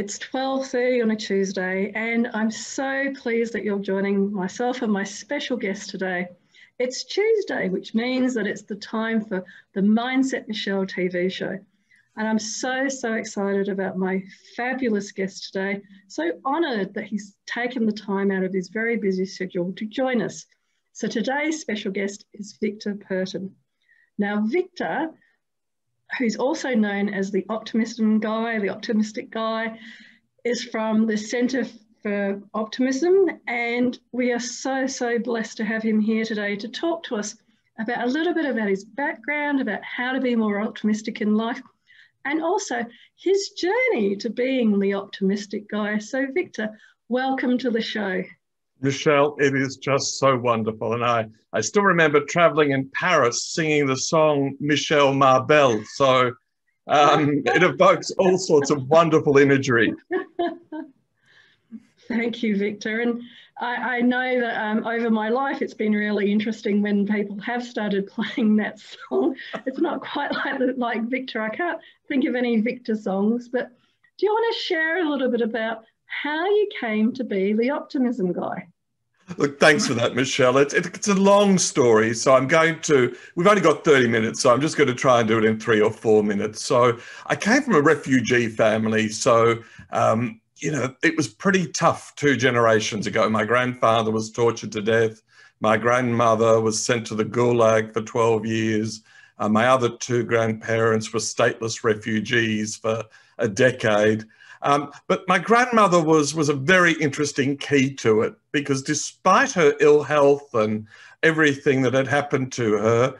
It's 12:30 on a Tuesday, and I'm so pleased that you're joining myself and my special guest today. It's Tuesday, which means that it's the time for the Mindset Michele TV show. And I'm so excited about my fabulous guest today. So honoured that he's taken the time out of his very busy schedule to join us. So today's special guest is Victor Perton. Now, Victor, who's also known as the optimistic guy, is from the Centre for Optimism, and we are so blessed to have him here today to talk to us about a little bit about his background, about how to be more optimistic in life, and also his journey to being the optimistic guy. So Victor, welcome to the show. Michele, it is just so wonderful. And I still remember traveling in Paris singing the song Michele Ma Belle. So it evokes all sorts of wonderful imagery. Thank you, Victor. And I know that over my life, it's been really interesting when people have started playing that song. It's not quite like Victor. I can't think of any Victor songs, but do you want to share a little bit about how you came to be the optimism guy? Look, thanks for that, Michele. It's a long story, so we've only got 30 minutes, so I'm just going to try and do it in 3 or 4 minutes. So I came from a refugee family, so, it was pretty tough 2 generations ago. My grandfather was tortured to death. My grandmother was sent to the Gulag for 12 years. My other 2 grandparents were stateless refugees for a decade. But my grandmother was a very interesting key to it, because despite her ill health and everything that had happened to her,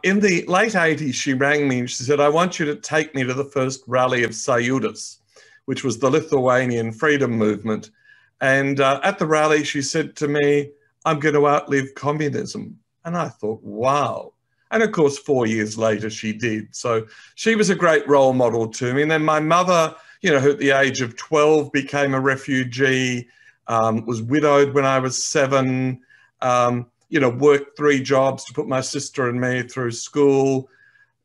in the late 80s, she rang me and she said, I want you to take me to the first rally of Sąjūdis, which was the Lithuanian freedom movement. And at the rally, she said to me, I'm going to outlive communism. And I thought, wow. And of course, 4 years later, she did. So she was a great role model to me. And then my mother, who at the age of 12 became a refugee, was widowed when I was 7, worked 3 jobs to put my sister and me through school.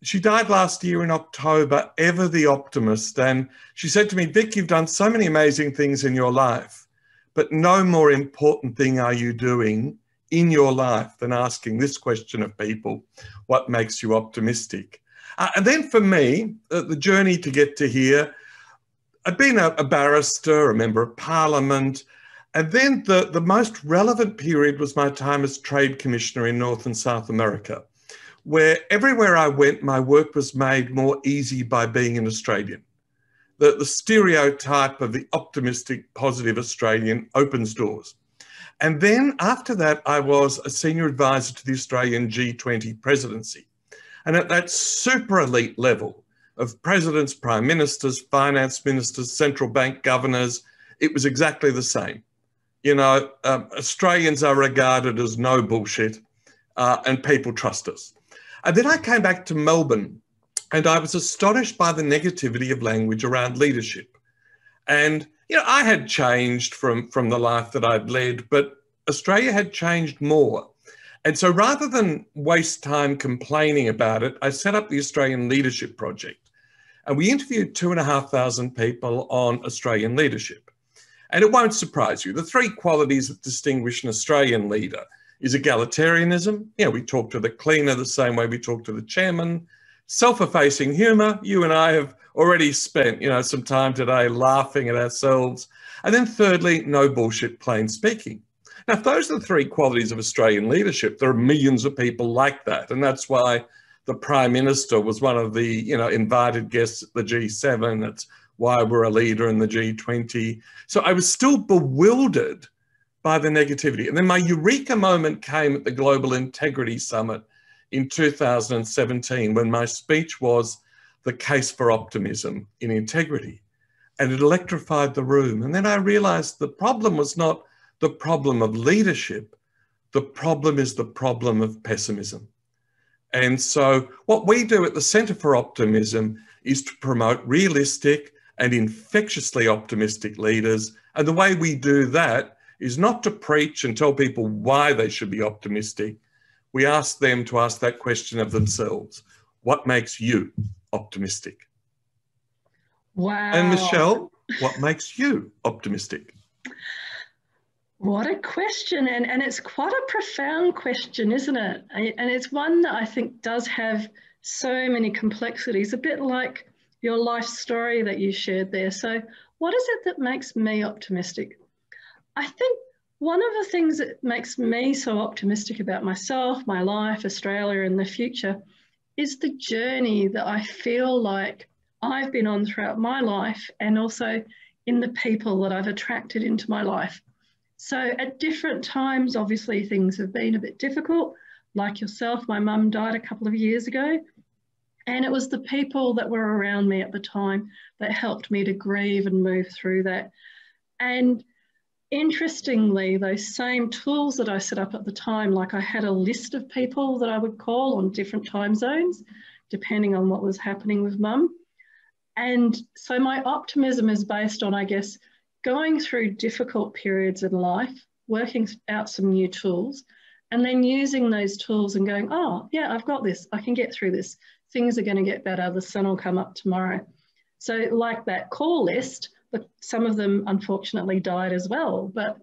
She died last year in October, ever the optimist. And she said to me, Vic, you've done so many amazing things in your life, but no more important thing are you doing in your life than asking this question of people: what makes you optimistic? And then for me, the journey to get to here, I'd been a barrister, a member of parliament, and then the most relevant period was my time as trade commissioner in North and South America, where everywhere I went, my work was made more easy by being an Australian. The stereotype of the optimistic, positive Australian opens doors. And then after that, I was a senior advisor to the Australian G20 presidency. And at that super elite level of presidents, prime ministers, finance ministers, central bank governors, it was exactly the same. Australians are regarded as no bullshit, and people trust us. And then I came back to Melbourne, and I was astonished by the negativity of language around leadership. And, I had changed from the life that I'd led, but Australia had changed more. And so rather than waste time complaining about it, I set up the Australian Leadership Project. And we interviewed 2,500 people on Australian leadership. And it won't surprise you, the 3 qualities that distinguish an Australian leader is egalitarianism. We talk to the cleaner the same way we talk to the chairman. Self-effacing humour. You and I have already spent, some time today laughing at ourselves. And then thirdly, no bullshit, plain speaking. Now, if those are the 3 qualities of Australian leadership, there are millions of people like that. And that's why the Prime Minister was one of the, invited guests at the G7. That's why we're a leader in the G20. So I was still bewildered by the negativity. And then my eureka moment came at the Global Integrity Summit in 2017, when my speech was the case for optimism in integrity. And it electrified the room. And then I realized the problem was not the problem of leadership. The problem is the problem of pessimism. And so what we do at the Centre for Optimism is to promote realistic and infectiously optimistic leaders. And the way we do that is not to preach and tell people why they should be optimistic. We ask them to ask that question of themselves. What makes you optimistic? Wow. And Michele, What makes you optimistic? What a question. And it's quite a profound question, isn't it? And it's one that I think does have so many complexities, a bit like your life story that you shared there. So, what is it that makes me optimistic? I think one of the things that makes me so optimistic about myself, my life, Australia, and the future is the journey that I feel like I've been on throughout my life and also in the people that I've attracted into my life. So at different times, obviously, things have been a bit difficult. Like yourself, my mum died a couple of years ago. And it was the people that were around me at the time that helped me to grieve and move through that. And interestingly, those same tools that I set up at the time, like I had a list of people that I would call on different time zones, depending on what was happening with mum. And so my optimism is based on, I guess, going through difficult periods in life, working out some new tools, and then using those tools and going, oh, yeah, I've got this. I can get through this. Things are going to get better. The sun will come up tomorrow. So like that call list, but some of them unfortunately died as well, but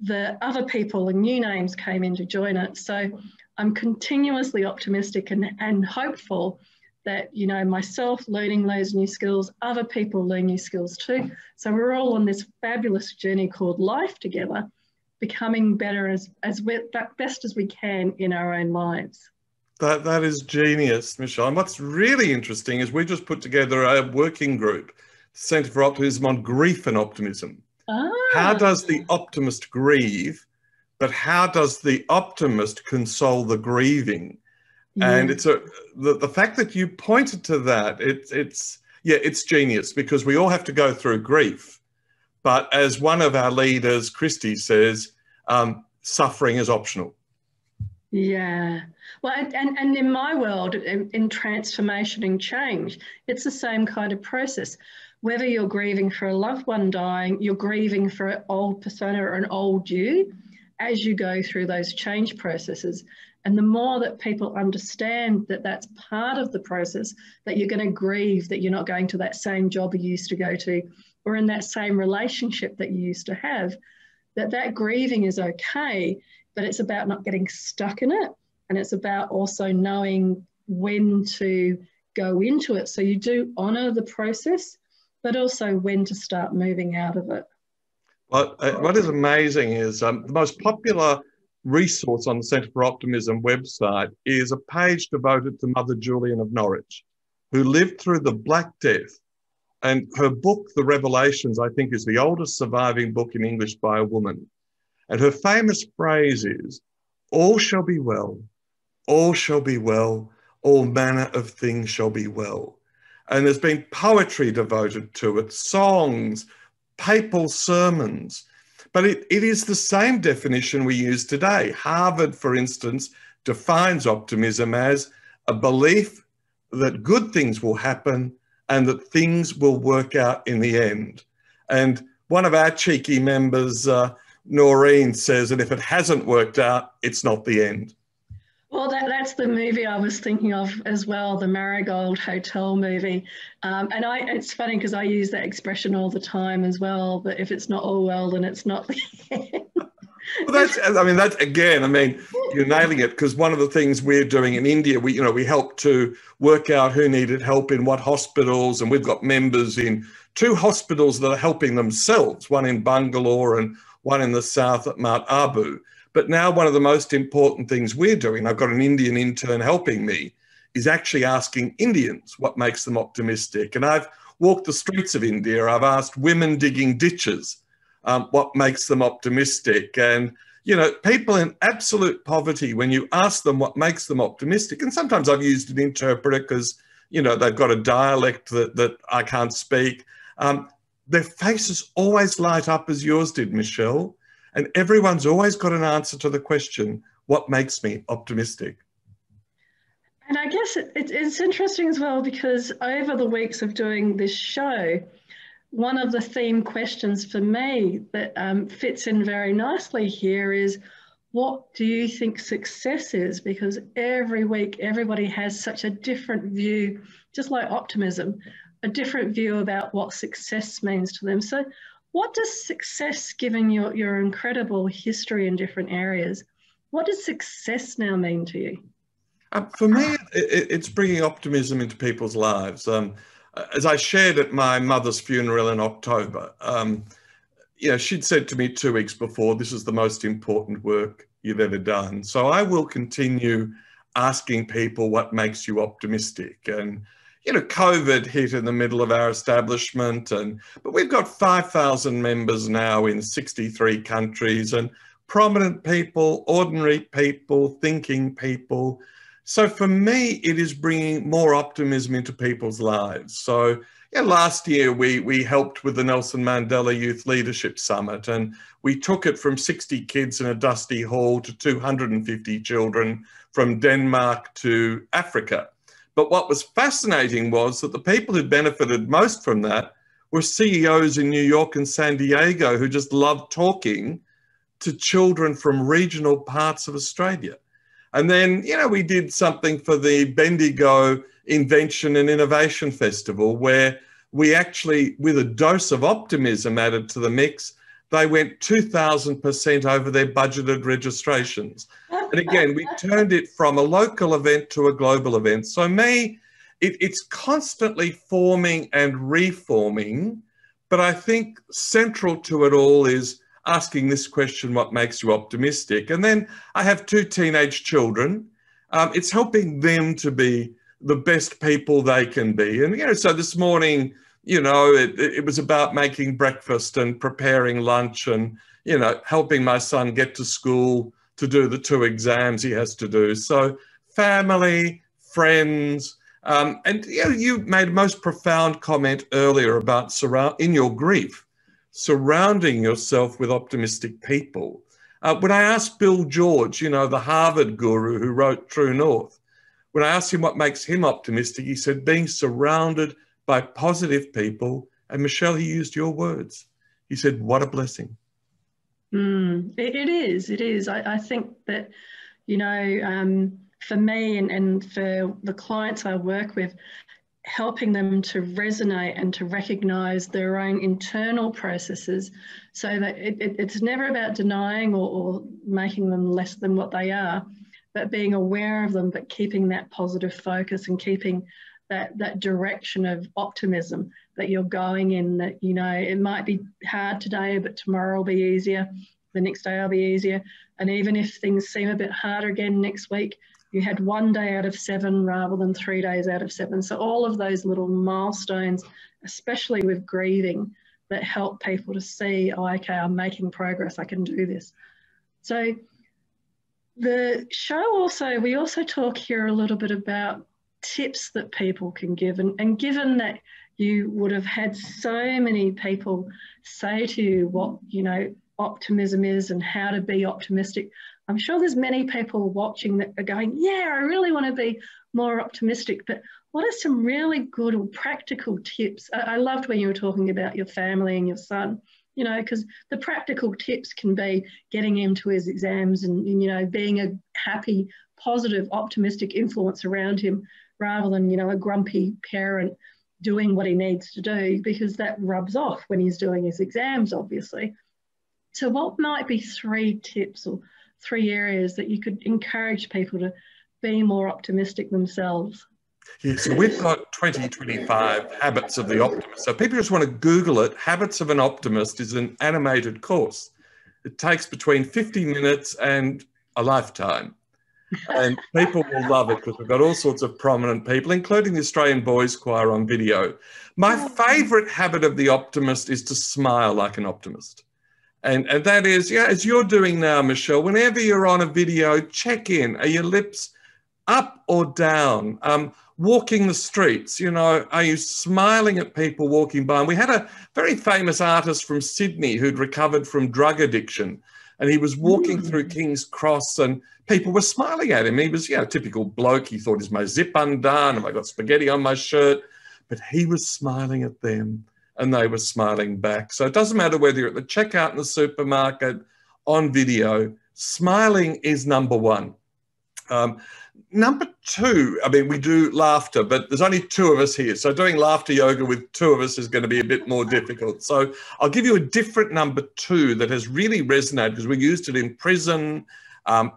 the other people and new names came in to join it. So I'm continuously optimistic and hopeful that, you know, myself learning those new skills, other people learn new skills too. So we're all on this fabulous journey called life together, becoming better as best as we can in our own lives. That is genius, Michele. And what's really interesting is we just put together a working group, Centre for Optimism, on grief and optimism. How does the optimist grieve, but how does the optimist console the grieving? And it's the fact that you pointed to that, it's genius, because we all have to go through grief. But as one of our leaders, Christy, says, suffering is optional. Yeah. Well, and in my world, in transformation and change, it's the same kind of process. Whether you're grieving for a loved one dying, you're grieving for an old persona or an old you as you go through those change processes. And the more that people understand that that's part of the process, that you're going to grieve, that you're not going to that same job you used to go to, or in that same relationship that you used to have, that grieving is okay, but it's about not getting stuck in it. And it's about also knowing when to go into it. So you do honour the process, but also when to start moving out of it. Well, what is amazing is the most popular resource on the Centre for Optimism website is a page devoted to Mother Julian of Norwich, who lived through the Black Death. And her book, The Revelations, I think is the oldest surviving book in English by a woman. And her famous phrase is, all shall be well, all shall be well, all manner of things shall be well. And there's been poetry devoted to it, songs, papal sermons. But it is the same definition we use today. Harvard, for instance, defines optimism as a belief that good things will happen and that things will work out in the end. And one of our cheeky members, Noreen, says that if it hasn't worked out, it's not the end. Well, that's the movie I was thinking of as well, the Marigold Hotel movie. And it's funny because I use that expression all the time as well, that if it's not all well, then it's not the end. Well, you're nailing it, because one of the things we're doing in India, we help to work out who needed help in what hospitals, and we've got members in 2 hospitals that are helping themselves, one in Bangalore and one in the south at Mount Abu. But now one of the most important things we're doing, I've got an Indian intern helping me, is actually asking Indians what makes them optimistic. And I've walked the streets of India, I've asked women digging ditches what makes them optimistic. And, people in absolute poverty, when you ask them what makes them optimistic, and sometimes I've used an interpreter because, they've got a dialect that I can't speak, their faces always light up as yours did, Michele. And everyone's always got an answer to the question, what makes me optimistic? And I guess it's interesting as well, because over the weeks of doing this show, one of the theme questions for me that fits in very nicely here is, what do you think success is? Because every week, everybody has such a different view, just like optimism. a different view about what success means to them. So what does success, given your incredible history in different areas, what does success now mean to you? For me, it's bringing optimism into people's lives. As I shared at my mother's funeral in October, she'd said to me 2 weeks before, this is the most important work you've ever done. So I will continue asking people what makes you optimistic. And, COVID hit in the middle of our establishment, but we've got 5,000 members now in 63 countries, and prominent people, ordinary people, thinking people. So for me, it is bringing more optimism into people's lives. So last year, we helped with the Nelson Mandela Youth Leadership Summit, and we took it from 60 kids in a dusty hall to 250 children from Denmark to Africa. But what was fascinating was that the people who benefited most from that were CEOs in New York and San Diego who just loved talking to children from regional parts of Australia. And then, we did something for the Bendigo Invention and Innovation Festival, where we actually, with a dose of optimism added to the mix, they went 2,000% over their budgeted registrations. And again, we turned it from a local event to a global event. So it's constantly forming and reforming, but I think central to it all is asking this question, what makes you optimistic? And then I have 2 teenage children. It's helping them to be the best people they can be. And, so this morning, it was about making breakfast and preparing lunch and, helping my son get to school to do the 2 exams he has to do. So family, friends, and, you made a most profound comment earlier about in your grief, surrounding yourself with optimistic people. When I asked Bill George, the Harvard guru who wrote True North, when I asked him what makes him optimistic, he said, being surrounded by positive people. And Michele, he used your words. He said, what a blessing. It is. I think that, for me and for the clients I work with, helping them to resonate and to recognize their own internal processes, so that it's never about denying or making them less than what they are, but being aware of them, but keeping that positive focus and keeping that direction of optimism that you're going in, that, it might be hard today, but tomorrow will be easier. The next day will be easier. And even if things seem a bit harder again next week, you had 1 day out of 7 rather than 3 days out of 7. So all of those little milestones, especially with grieving, that help people to see, oh, okay, I'm making progress, I can do this. So the show we also talk here a little bit about tips that people can give. And given that you would have had so many people say to you what, optimism is and how to be optimistic, I'm sure there's many people watching that are going, yeah, I really want to be more optimistic, but what are some really good or practical tips? I loved when you were talking about your family and your son, because the practical tips can be getting him to his exams and being a happy, positive, optimistic influence around him, rather than, a grumpy parent doing what he needs to do, because that rubs off when he's doing his exams, obviously. So what might be 3 tips or 3 areas that you could encourage people to be more optimistic themselves? Yeah, so we've got 2025 Habits of the Optimist. So people just want to Google it. Habits of an Optimist is an animated course. It takes between 50 minutes and a lifetime. And people will love it because we've got all sorts of prominent people, including the Australian Boys Choir on video. My favourite habit of the optimist is to smile like an optimist. And that is, as you're doing now, Michele, whenever you're on a video, check in. Are your lips up or down? Walking the streets, are you smiling at people walking by? And we had a very famous artist from Sydney who'd recovered from drug addiction. And he was walking through King's Cross and people were smiling at him. He was, a typical bloke. He thought, is my zip undone? Have I got spaghetti on my shirt? But he was smiling at them and they were smiling back. So it doesn't matter whether you're at the checkout in the supermarket, on video, smiling is number one. Number two, I mean, we do laughter, but there's only two of us here. So doing laughter yoga with two of us is going to be a bit more difficult. So I'll give you a different number two that has really resonated because we used it in prison.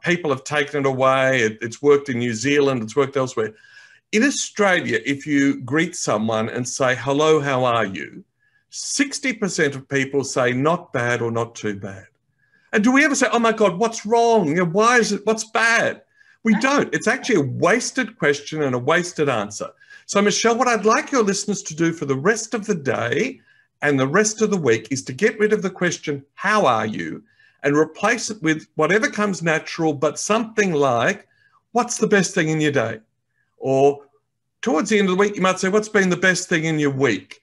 People have taken it away. It's worked in New Zealand. It's worked elsewhere. In Australia, if you greet someone and say, hello, how are you? 60% of people say not bad or not too bad. And do we ever say, oh my God, what's wrong? You know, why is it, what's bad? We don't. It's actually a wasted question and a wasted answer. So Michele, what I'd like your listeners to do for the rest of the day and the rest of the week is to get rid of the question, how are you? And replace it with whatever comes natural, but something like, what's the best thing in your day? Or towards the end of the week, you might say, what's been the best thing in your week?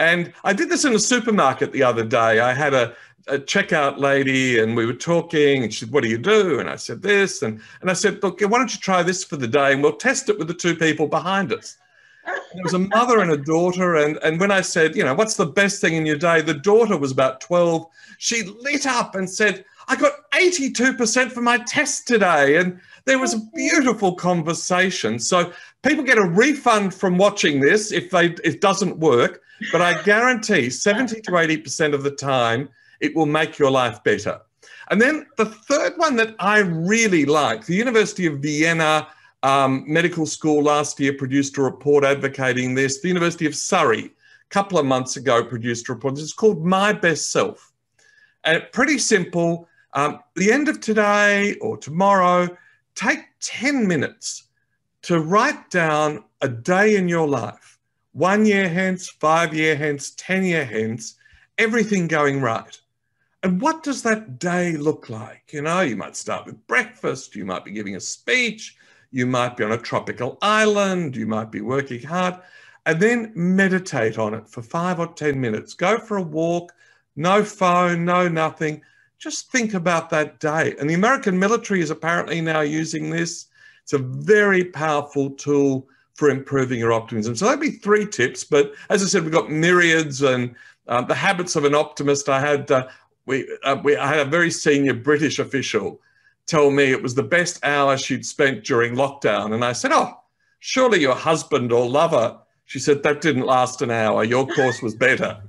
And I did this in a supermarket the other day. I had a checkout lady and we were talking and she said, what do you do? And I said this. And I said, look, why don't you try this for the day and we'll test it with the two people behind us. And there was a mother and a daughter. And when I said, you know, what's the best thing in your day? The daughter was about 12. She lit up and said, I got 82% for my test today. And there was a beautiful conversation. So people get a refund from watching this if it doesn't work. But I guarantee 70 to 80% of the time, it will make your life better. And then the third one that I really like, the University of Vienna Medical School last year produced a report advocating this. The University of Surrey, a couple of months ago, produced a report. It's called My Best Self. And pretty simple. The end of today or tomorrow, take 10 minutes to write down a day in your life. 1 year hence, 5 year hence, 10 year hence, everything going right. And what does that day look like? You know, you might start with breakfast, you might be giving a speech, you might be on a tropical island, you might be working hard, and then meditate on it for 5 or 10 minutes. Go for a walk, no phone, no nothing. Just think about that day. And the American military is apparently now using this. It's a very powerful tool for improving your optimism. So that'd be 3 tips. But as I said, we've got myriads and the habits of an optimist. I had a very senior British official tell me it was the best hour she'd spent during lockdown. And I said, oh, surely your husband or lover. She said, that didn't last an hour. Your course was better.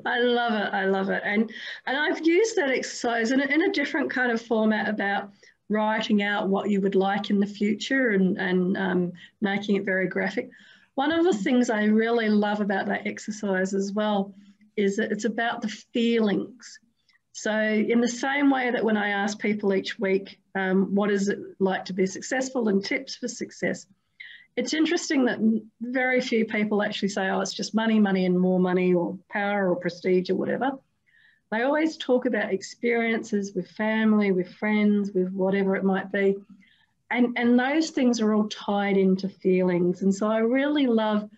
I love it. I love it. And I've used that exercise in a different kind of format about writing out what you would like in the future and making it very graphic. One of the things I really love about that exercise as well is that it's about the feelings. So in the same way that when I ask people each week, what is it like to be successful and tips for success, it's interesting that very few people actually say, oh, it's just money, money and more money or power or prestige or whatever. They always talk about experiences with family, with friends, with whatever it might be. And those things are all tied into feelings. And so I really love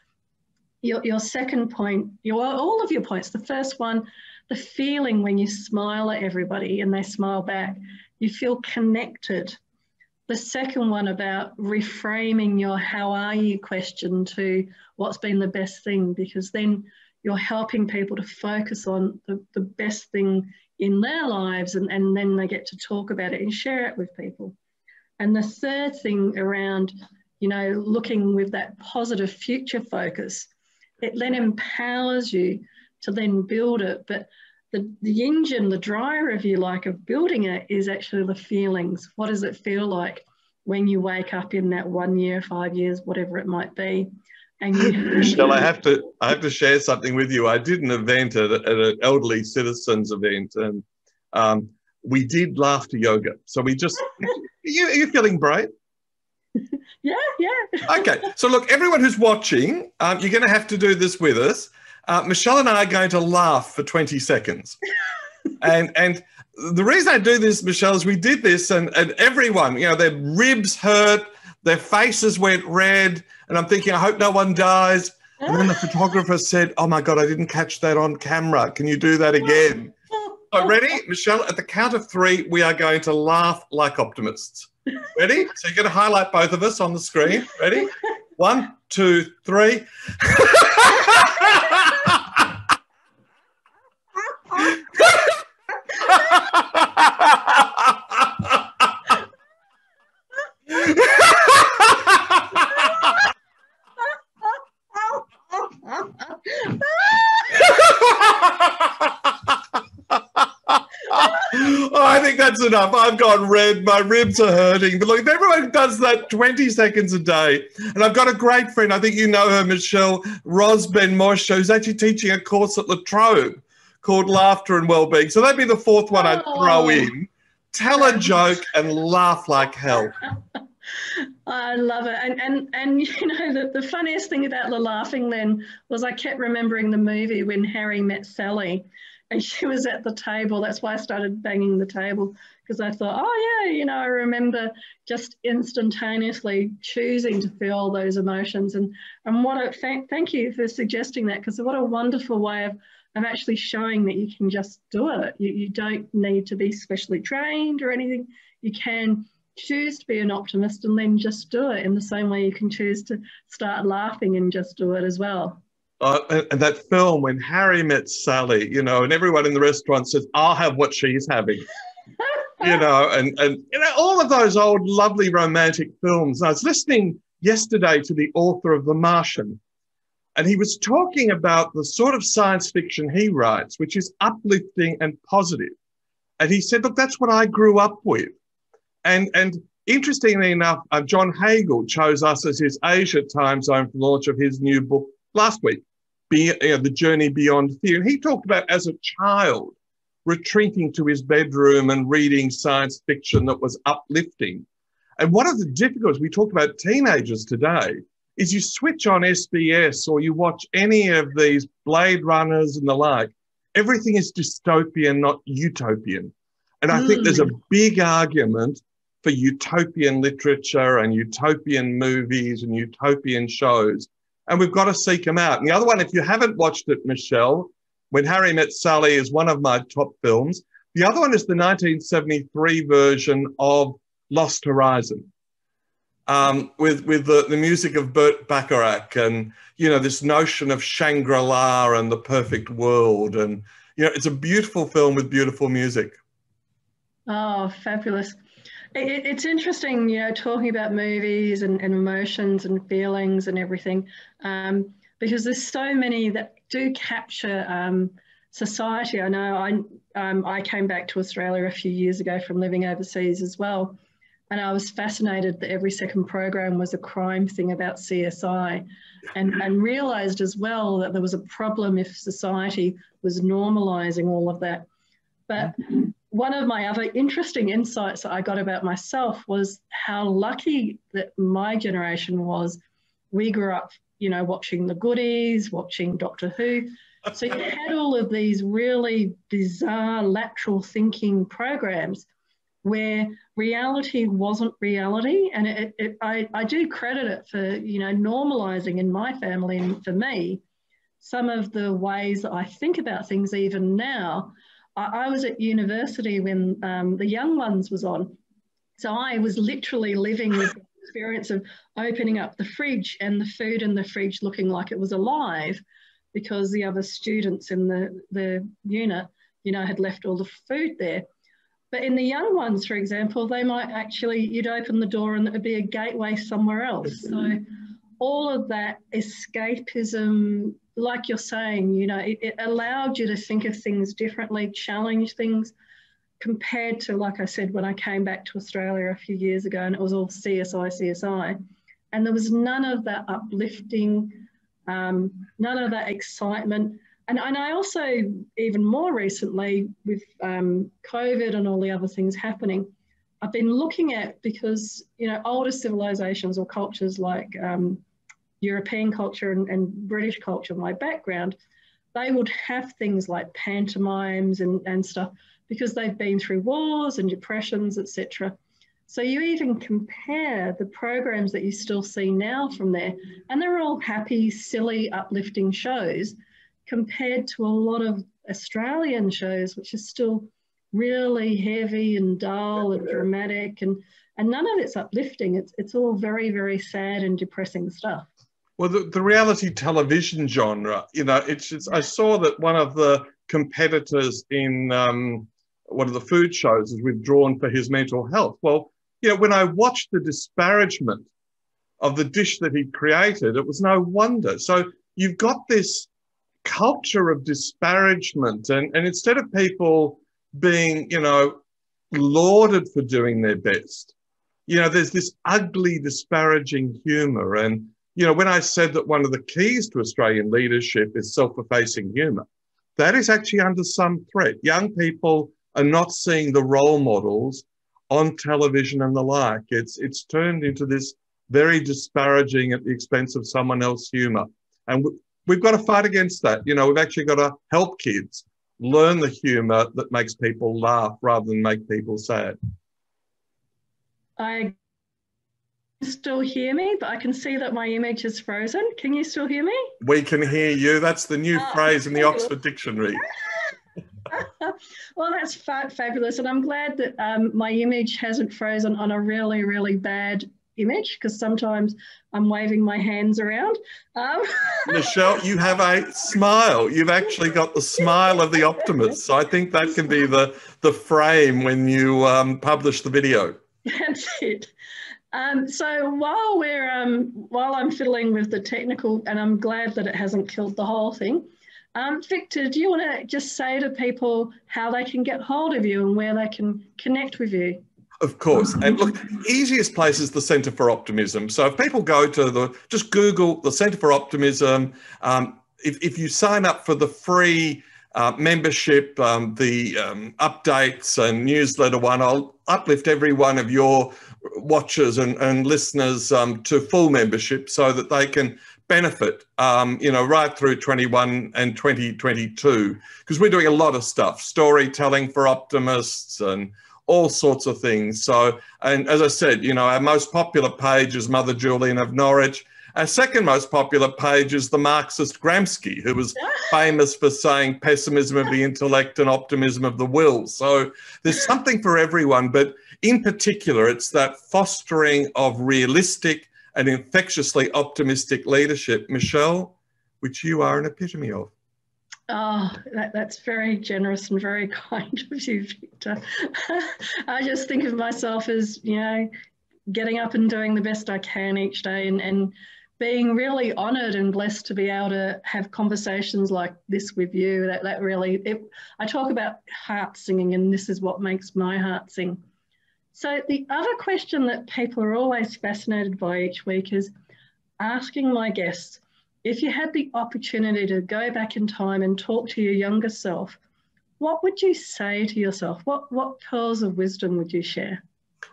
your second point, all of your points. The first one, the feeling when you smile at everybody and they smile back, you feel connected. The second one about reframing your how are you question to what's been the best thing, because then you're helping people to focus on the best thing in their lives and then they get to talk about it and share it with people. And the third thing around, you know, looking with that positive future focus, it then empowers you to then build it. But the engine, the driver, if you like, of building it is actually the feelings. What does it feel like when you wake up in that 1 year, 5 years, whatever it might be? And Michele, I have to share something with you. I did an event at an elderly citizens event, and we did laughter yoga. So we just, are you feeling brave? Yeah. Okay, so look, everyone who's watching, you're going to have to do this with us. Michele and I are going to laugh for 20 seconds. and the reason I do this, Michele, is we did this and everyone, you know, their ribs hurt, their faces went red, and I'm thinking, I hope no one dies. And then the photographer said, oh my God, I didn't catch that on camera. Can you do that again? So ready, Michele, at the count of 3, we are going to laugh like optimists. Ready? So you're going to highlight both of us on the screen. Ready? 1, 2, 3. that's enough. I've got red. My ribs are hurting. But look, if everyone does that 20 seconds a day, and I've got a great friend, I think you know her, Michele, Ros Ben Moshe, who's actually teaching a course at La Trobe called Laughter and Wellbeing. So that'd be the fourth one I'd throw in. Tell a joke and laugh like hell. I love it. And you know, the funniest thing about the laughing then was I kept remembering the movie When Harry Met Sally, and she was at the table. That's why I started banging the table, because I thought, oh yeah, you know, I remember just instantaneously choosing to feel those emotions. And what a thank you for suggesting that, because what a wonderful way of actually showing that you can just do it. You don't need to be specially trained or anything. You can choose to be an optimist and then just do it, in the same way you can choose to start laughing and just do it as well. And that film, When Harry Met Sally, you know, and everyone in the restaurant says, I'll have what she's having. You know, and you know, all of those old lovely romantic films. I was listening yesterday to the author of The Martian, and he was talking about the sort of science fiction he writes, which is uplifting and positive. And he said, look, that's what I grew up with. And interestingly enough, John Hagel chose us as his Asia time zone for the launch of his new book last week, The Journey Beyond Fear. And he talked about, as a child, retreating to his bedroom and reading science fiction that was uplifting. And one of the difficulties, we talk about teenagers today, is you switch on SBS or you watch any of these Blade Runners and the like, everything is dystopian, not utopian. And I think there's a big argument for utopian literature and utopian movies and utopian shows. And we've got to seek them out. And the other one, if you haven't watched it, Michele, When Harry Met Sally is one of my top films. The other one is the 1973 version of Lost Horizon, with the music of Burt Bacharach, and, you know, this notion of Shangri-La and the perfect world. And, you know, it's a beautiful film with beautiful music. Oh, fabulous. It's interesting, you know, talking about movies and emotions and feelings and everything, because there's so many that do capture society. I know I came back to Australia a few years ago from living overseas as well, and I was fascinated that every second program was a crime thing about CSI, and realised as well that there was a problem if society was normalising all of that. But one of my other interesting insights that I got about myself was how lucky that my generation was. We grew up, you know, watching The Goodies, watching Doctor Who. So you had all of these really bizarre lateral thinking programs where reality wasn't reality. And I do credit it for, you know, normalising in my family and for me some of the ways that I think about things even now. I was at university when The Young Ones was on. So I was literally living with the experience of opening up the fridge and the food in the fridge looking like it was alive, because the other students in the unit, you know, had left all the food there. But in The Young Ones, for example, they might actually, you'd open the door and it would be a gateway somewhere else. So all of that escapism, like you're saying, you know, it allowed you to think of things differently, challenge things, compared to, like I said, when I came back to Australia a few years ago and it was all CSI. And there was none of that uplifting, none of that excitement. And I also, even more recently, with COVID and all the other things happening, I've been looking at, because, you know, older civilizations or cultures like European culture and British culture, my background, they would have things like pantomimes and stuff, because they've been through wars and depressions, etc. So you even compare the programs that you still see now from there, and they're all happy, silly, uplifting shows, compared to a lot of Australian shows, which are still really heavy and dull and dramatic, and none of it's uplifting. It's all very, very sad and depressing stuff. Well, the reality television genre, you know, I saw that one of the competitors in one of the food shows is withdrawn for his mental health. Well, you know, when I watched the disparagement of the dish that he created, it was no wonder. So you've got this culture of disparagement, and instead of people being, you know, lauded for doing their best. You know, there's this ugly, disparaging humour. And, you know, when I said that one of the keys to Australian leadership is self-effacing humour, that is actually under some threat. Young people are not seeing the role models on television and the like. It's turned into this very disparaging at the expense of someone else's humour. And we've got to fight against that. You know, we've actually got to help kids learn the humour that makes people laugh rather than make people sad. I still hear me, but I can see that my image is frozen. Can you still hear me? We can hear you. That's the new phrase in the Oxford Dictionary. Well, that's fabulous. And I'm glad that my image hasn't frozen on a really, really bad image, because sometimes I'm waving my hands around. Michele, you have a smile. You've actually got the smile of the optimist. So I think that can be the frame when you publish the video. That's it. So while I'm fiddling with the technical, and I'm glad that it hasn't killed the whole thing, Victor, do you want to just say to people how they can get hold of you and where they can connect with you? Of course. And look, easiest place is the Centre for Optimism. So if people go to just Google the Centre for Optimism, if you sign up for the free membership, the updates and newsletter one, I'll uplift every one of your watchers and listeners to full membership so that they can benefit, you know, right through 21 and 2022, because we're doing a lot of stuff, storytelling for optimists and all sorts of things. So, and as I said, you know, our most popular page is Mother Julian of Norwich. Our second most popular page is the Marxist Gramsci, who was famous for saying pessimism of the intellect and optimism of the will. So there's something for everyone, but in particular, it's that fostering of realistic and infectiously optimistic leadership, Michele, which you are an epitome of. Oh, that's very generous and very kind of you, Victor. I just think of myself as, you know, getting up and doing the best I can each day, and being really honoured and blessed to be able to have conversations like this with you. That really, I talk about heart singing, and this is what makes my heart sing. So the other question that people are always fascinated by each week is asking my guests, if you had the opportunity to go back in time and talk to your younger self, what would you say to yourself? What pearls of wisdom would you share?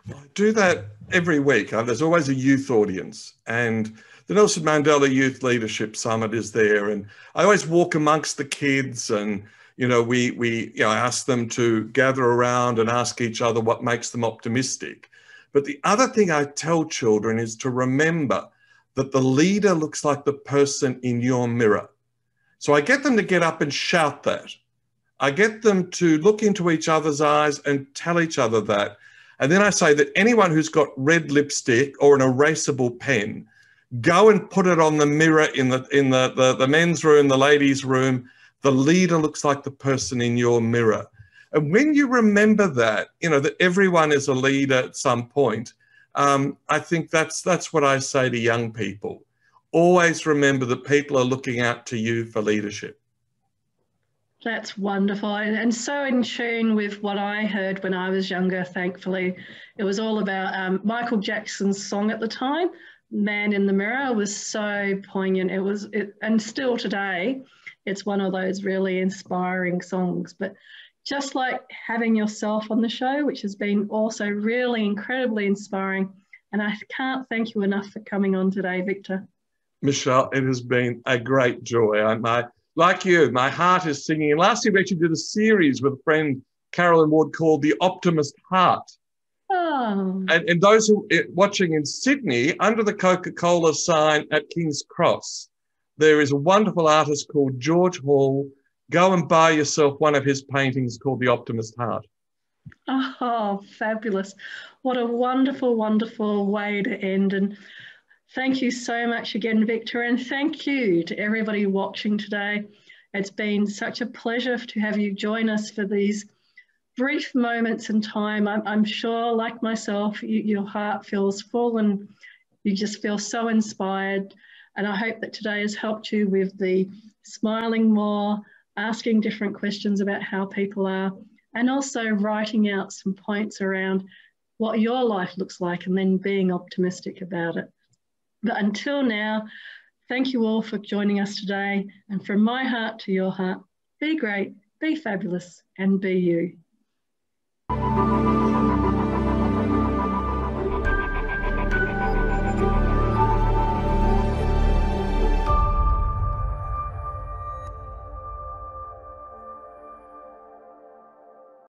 Well, I do that every week. There's always a youth audience, and the Nelson Mandela Youth Leadership Summit is there. And I always walk amongst the kids, and, you know, we ask them to gather around and ask each other what makes them optimistic. But the other thing I tell children is to remember that the leader looks like the person in your mirror. So I get them to get up and shout that. I get them to look into each other's eyes and tell each other that. And then I say that anyone who's got red lipstick or an erasable pen, go and put it on the mirror in the men's room, the ladies' room. The leader looks like the person in your mirror. And when you remember that, you know, that everyone is a leader at some point, I think that's what I say to young people. Always remember that people are looking out to you for leadership. That's wonderful, and so in tune with what I heard when I was younger, thankfully. It was all about Michael Jackson's song at the time, Man in the Mirror, was so poignant. And still today, it's one of those really inspiring songs. But just like having yourself on the show, which has been also really incredibly inspiring. And I can't thank you enough for coming on today, Victor. Michele, it has been a great joy. Like you, my heart is singing. And last year we actually did a series with a friend, Carolyn Ward, called The Optimist Heart. Oh. And those who are watching in Sydney, under the Coca-Cola sign at King's Cross, there is a wonderful artist called George Hall. Go and buy yourself one of his paintings called The Optimist Heart. Oh, fabulous. What a wonderful, wonderful way to end. And thank you so much again, Victor. And thank you to everybody watching today. It's been such a pleasure to have you join us for these brief moments in time. I'm sure, like myself, your heart feels full and you just feel so inspired. And I hope that today has helped you with the smiling more, asking different questions about how people are, and also writing out some points around what your life looks like and then being optimistic about it. But until now, thank you all for joining us today. And from my heart to your heart, be great, be fabulous, and be you.